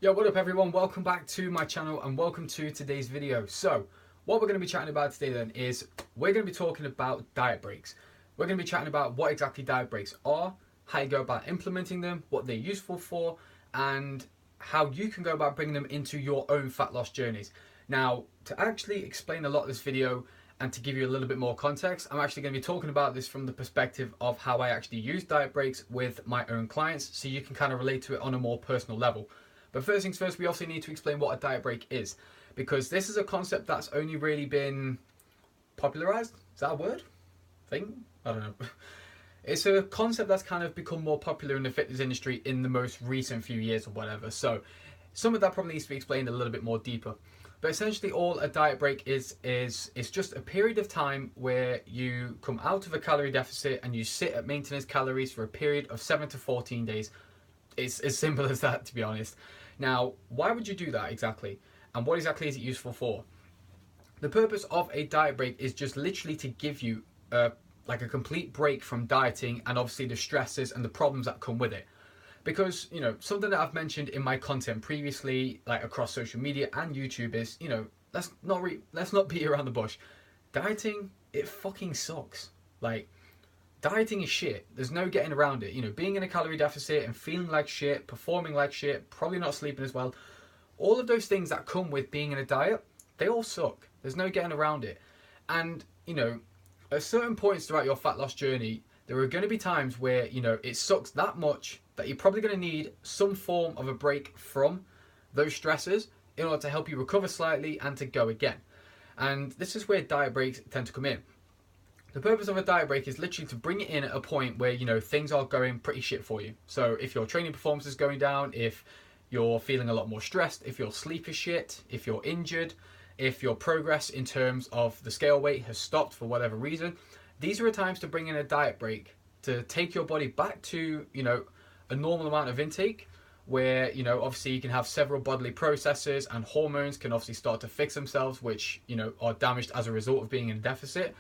Yo, what up everyone? Welcome back to my channel and welcome to today's video. So, what we're going to be chatting about today then is we're going to be talking about diet breaks. We're going to be chatting about what exactly diet breaks are, how you go about implementing them, what they're useful for, and how you can go about bringing them into your own fat loss journeys. Now, to actually explain a lot of this video and to give you a little bit more context, I'm actually going to be talking about this from the perspective of how I actually use diet breaks with my own clients, so you can kind of relate to it on a more personal level. But first things first, we also need to explain what a diet break is, because this is a concept that's only really been popularized. Is that a word? Thing? I don't know. It's a concept that's kind of become more popular in the fitness industry in the most recent few years or whatever. So some of that probably needs to be explained a little bit more deeper. But essentially all a diet break is just a period of time where you come out of a calorie deficit and you sit at maintenance calories for a period of 7 to 14 days. It's as simple as that, to be honest. Now, why would you do that exactly? And what exactly is it useful for? The purpose of a diet break is just literally to give you like a complete break from dieting and obviously the stresses and the problems that come with it. Because, you know, something that I've mentioned in my content previously, like across social media and YouTube, is, you know, let's not beat around the bush. Dieting, it fucking sucks. Like, dieting is shit. There's no getting around it. You know, being in a calorie deficit and feeling like shit, performing like shit, probably not sleeping as well. All of those things that come with being in a diet, they all suck. There's no getting around it. And, you know, at certain points throughout your fat loss journey, there are going to be times where, you know, it sucks that much that you're probably going to need some form of a break from those stresses in order to help you recover slightly and to go again. And this is where diet breaks tend to come in. The purpose of a diet break is literally to bring it in at a point where, you know, things are going pretty shit for you. So if your training performance is going down, if you're feeling a lot more stressed, if your sleep is shit, if you're injured, if your progress in terms of the scale weight has stopped for whatever reason, these are times to bring in a diet break to take your body back to, you know, a normal amount of intake where, you know, obviously you can have several bodily processes and hormones can obviously start to fix themselves, which, you know, are damaged as a result of being in a deficit.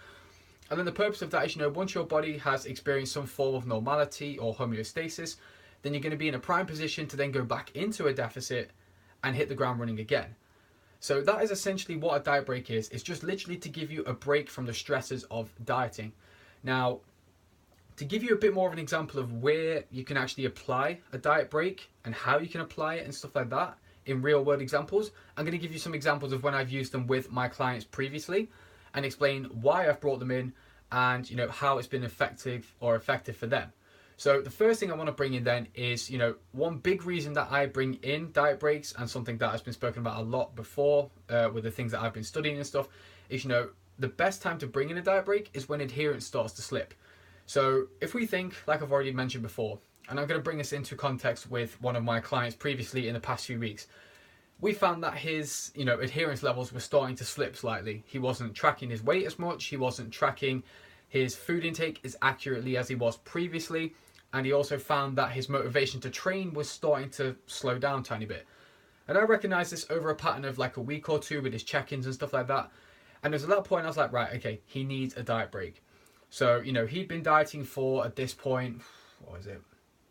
And then the purpose of that is, you know, once your body has experienced some form of normality or homeostasis, then you're going to be in a prime position to then go back into a deficit and hit the ground running again. So that is essentially what a diet break is. It's just literally to give you a break from the stresses of dieting. Now, to give you a bit more of an example of where you can actually apply a diet break and how you can apply it and stuff like that in real world examples, I'm going to give you some examples of when I've used them with my clients previously and explain why I've brought them in and, you know, how it's been effective for them. So the first thing I want to bring in then is, you know, one big reason that I bring in diet breaks and something that has been spoken about a lot before with the things that I've been studying and stuff is, you know, the best time to bring in a diet break is when adherence starts to slip. So if we think, like I've already mentioned before, and I'm going to bring this into context with one of my clients previously in the past few weeks, we found that his, you know, adherence levels were starting to slip slightly. He wasn't tracking his weight as much. He wasn't tracking his food intake as accurately as he was previously. And he also found that his motivation to train was starting to slow down a tiny bit. And I recognized this over a pattern of like a week or two with his check-ins and stuff like that. And it was at that point I was like, right, okay, he needs a diet break. So, you know, he'd been dieting for, at this point, what was it?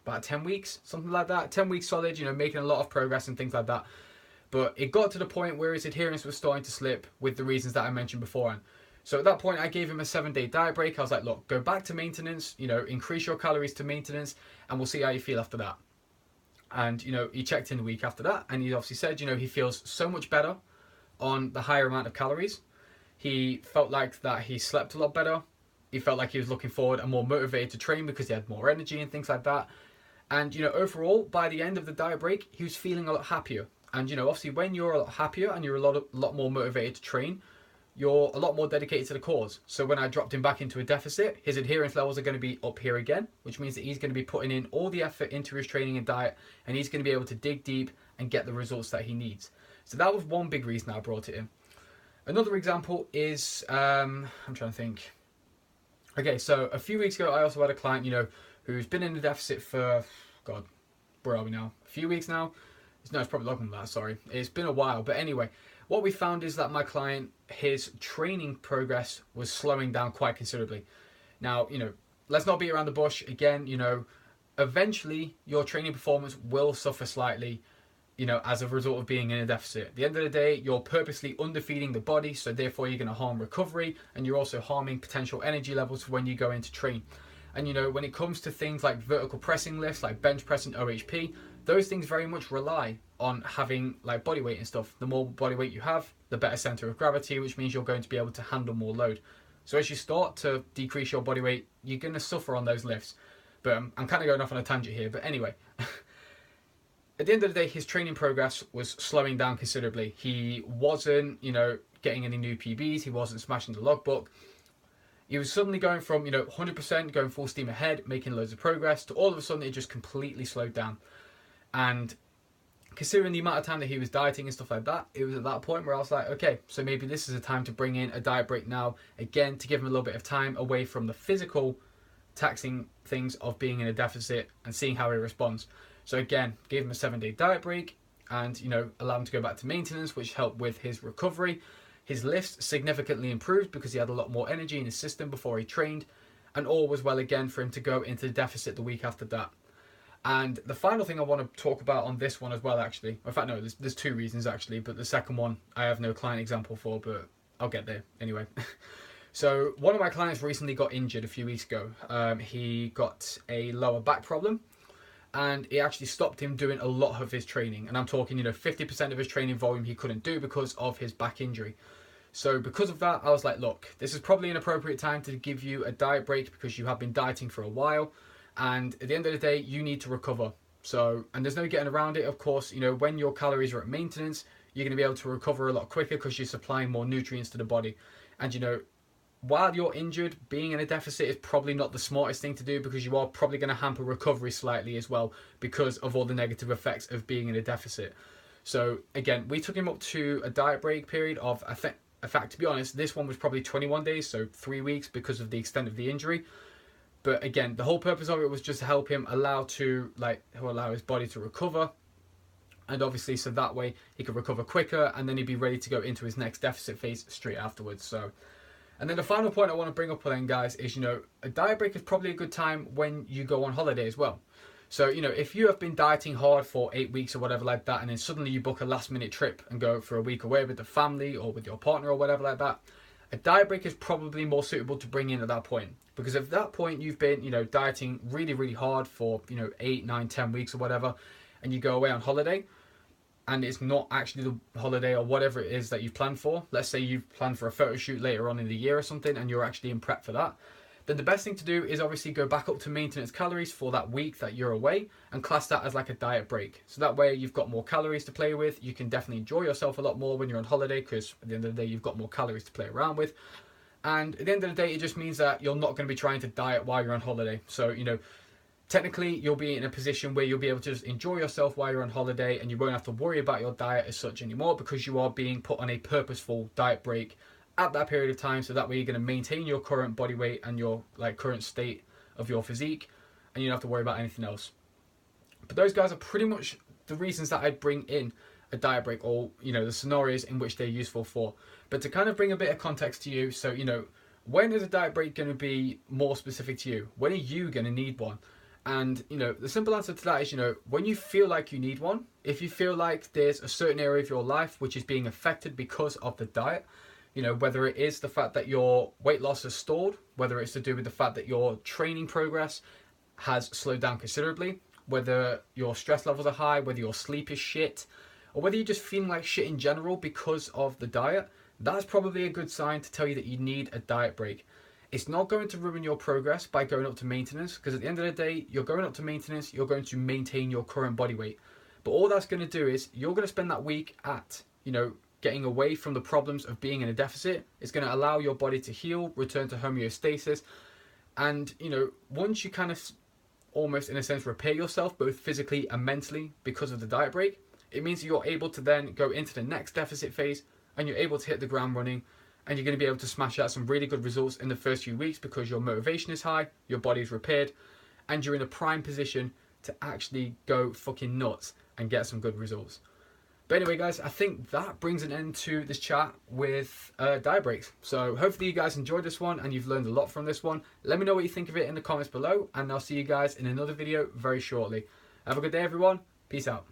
About 10 weeks, something like that. 10 weeks solid, you know, making a lot of progress and things like that. But it got to the point where his adherence was starting to slip with the reasons that I mentioned beforehand. So at that point, I gave him a 7-day diet break. I was like, look, go back to maintenance, you know, increase your calories to maintenance, and we'll see how you feel after that. And, you know, he checked in the week after that, and he obviously said, you know, he feels so much better on the higher amount of calories. He felt like that he slept a lot better. He felt like he was looking forward and more motivated to train because he had more energy and things like that. And, you know, overall, by the end of the diet break, he was feeling a lot happier. And, you know, obviously when you're a lot happier and you're a lot more motivated to train, you're a lot more dedicated to the cause. So when I dropped him back into a deficit, his adherence levels are going to be up here again, which means that he's going to be putting in all the effort into his training and diet, and he's going to be able to dig deep and get the results that he needs. So that was one big reason I brought it in. Another example is, I'm trying to think. Okay, so a few weeks ago, I also had a client, you know, who's been in a deficit for, God, where are we now? A few weeks now? No, it's probably longer than that, sorry. It's been a while. But anyway, what we found is that my client, his training progress was slowing down quite considerably. Now, you know, let's not beat around the bush. Again, you know, eventually your training performance will suffer slightly. you know, as a result of being in a deficit. At the end of the day, you're purposely underfeeding the body, so therefore you're going to harm recovery, and you're also harming potential energy levels when you go into train. And you know, when it comes to things like vertical pressing lifts, like bench press and OHP, those things very much rely on having like body weight and stuff. The more body weight you have, the better center of gravity, which means you're going to be able to handle more load. So as you start to decrease your body weight, you're going to suffer on those lifts. But I'm kind of going off on a tangent here. But anyway, at the end of the day, his training progress was slowing down considerably. He wasn't, you know, getting any new PBs. He wasn't smashing the logbook. He was suddenly going from, you know, 100% going full steam ahead, making loads of progress, to all of a sudden it just completely slowed down. And considering the amount of time that he was dieting and stuff like that, it was at that point where I was like, okay, so maybe this is a time to bring in a diet break now, again, to give him a little bit of time away from the physical taxing things of being in a deficit and seeing how he responds. So again, gave him a 7-day diet break and, you know, allowed him to go back to maintenance, which helped with his recovery. His lifts significantly improved because he had a lot more energy in his system before he trained, and all was well again for him to go into the deficit the week after that. And the final thing I want to talk about on this one as well, actually, in fact, no, there's two reasons actually, but the second one I have no client example for, but I'll get there anyway. So one of my clients recently got injured a few weeks ago. He got a lower back problem, and it actually stopped him doing a lot of his training. And I'm talking, you know, 50% of his training volume he couldn't do because of his back injury. So because of that, I was like, look, this is probably an appropriate time to give you a diet break because you have been dieting for a while. And at the end of the day, you need to recover. So, and there's no getting around it. Of course, you know, when your calories are at maintenance, you're going to be able to recover a lot quicker because you're supplying more nutrients to the body. And, you know, while you're injured, being in a deficit is probably not the smartest thing to do because you are probably going to hamper recovery slightly as well because of all the negative effects of being in a deficit. So again, we took him up to a diet break period of, in fact, to be honest, this one was probably 21 days, so 3 weeks because of the extent of the injury. But again, the whole purpose of it was just to help him allow his body to recover. And obviously, so that way he could recover quicker and then he'd be ready to go into his next deficit phase straight afterwards. So, and then the final point I want to bring up then, guys, is, you know, a diet break is probably a good time when you go on holiday as well. So, you know, if you have been dieting hard for 8 weeks or whatever like that, and then suddenly you book a last minute trip and go for a week away with the family or with your partner or whatever like that, a diet break is probably more suitable to bring in at that point. Because at that point you've been, you know, dieting really, really hard for, you know, 8, 9, 10 weeks or whatever, and you go away on holiday, and it's not actually the holiday or whatever it is that you've planned for. Let's say you've planned for a photo shoot later on in the year or something, and you're actually in prep for that. Then the best thing to do is obviously go back up to maintenance calories for that week that you're away and class that as like a diet break. So that way you've got more calories to play with. You can definitely enjoy yourself a lot more when you're on holiday because at the end of the day you've got more calories to play around with. And at the end of the day, it just means that you're not going to be trying to diet while you're on holiday. So, you know, technically you'll be in a position where you'll be able to just enjoy yourself while you're on holiday and you won't have to worry about your diet as such anymore because you are being put on a purposeful diet break at that period of time. So that way you're going to maintain your current body weight and your like current state of your physique, and you don't have to worry about anything else. But those guys are pretty much the reasons that I bring in a diet break, or, you know, the scenarios in which they're useful for. But to kind of bring a bit of context to you, so, you know, when is a diet break going to be more specific to you? When are you going to need one? And, you know, the simple answer to that is, you know, when you feel like you need one, if you feel like there's a certain area of your life which is being affected because of the diet, you know, whether it is the fact that your weight loss has stalled, whether it's to do with the fact that your training progress has slowed down considerably, whether your stress levels are high, whether your sleep is shit, or whether you're just feeling like shit in general because of the diet, that's probably a good sign to tell you that you need a diet break. It's not going to ruin your progress by going up to maintenance, because at the end of the day, you're going up to maintenance, you're going to maintain your current body weight. But all that's going to do is you're going to spend that week at, you know, getting away from the problems of being in a deficit. It's going to allow your body to heal, return to homeostasis. And, you know, once you kind of almost in a sense repair yourself, both physically and mentally because of the diet break, it means you're able to then go into the next deficit phase and you're able to hit the ground running, and you're going to be able to smash out some really good results in the first few weeks because your motivation is high, your body's repaired, and you're in a prime position to actually go fucking nuts and get some good results. But anyway, guys, I think that brings an end to this chat with diet breaks. So hopefully you guys enjoyed this one and you've learned a lot from this one. Let me know what you think of it in the comments below, and I'll see you guys in another video very shortly. Have a good day, everyone. Peace out.